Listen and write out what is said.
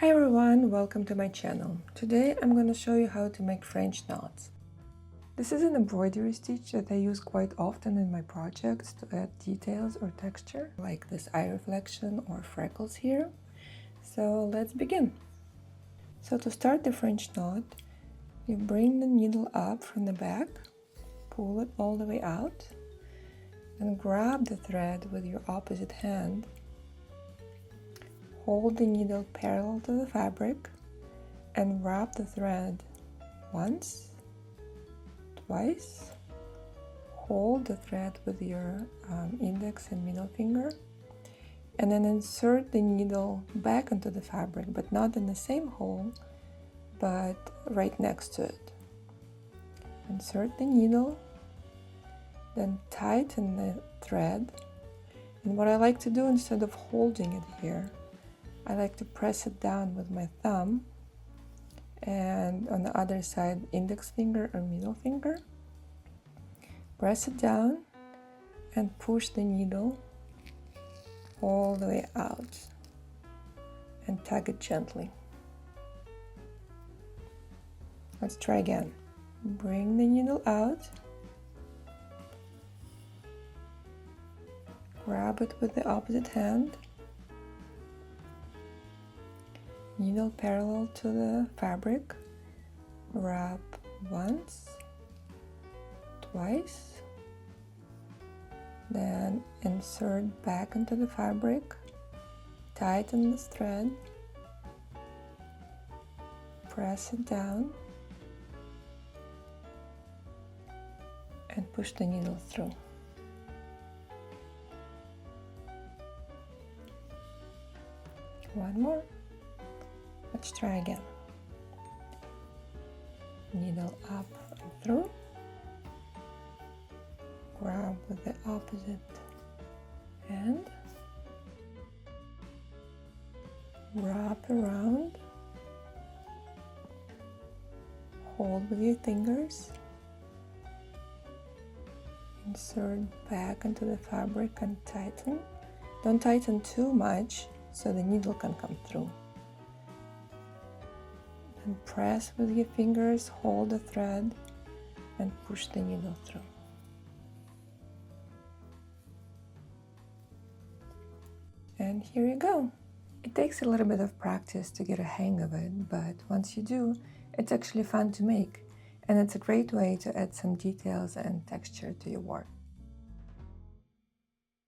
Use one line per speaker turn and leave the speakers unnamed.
Hi everyone, welcome to my channel. Today I'm going to show you how to make French knots. This is an embroidery stitch that I use quite often in my projects to add details or texture, like this eye reflection or freckles here. So let's begin. So to start the French knot, you bring the needle up from the back, pull it all the way out, and grab the thread with your opposite hand. Hold the needle parallel to the fabric and wrap the thread once, twice. Hold the thread with your index and middle finger and then insert the needle back into the fabric, but not in the same hole, but right next to it. Insert the needle, then tighten the thread. And what I like to do, instead of holding it here, I like to press it down with my thumb, and on the other side, index finger or middle finger. Press it down and push the needle all the way out and tug it gently. Let's try again. Bring the needle out, grab it with the opposite hand, needle parallel to the fabric, wrap once, twice, then insert back into the fabric, tighten this thread, press it down, and push the needle through. One more. Let's try again. Needle up and through. Grab with the opposite hand. Wrap around. Hold with your fingers. Insert back into the fabric and tighten. Don't tighten too much so the needle can come through. And press with your fingers, hold the thread, and push the needle through. And here you go. It takes a little bit of practice to get a hang of it, but once you do, it's actually fun to make, and it's a great way to add some details and texture to your work.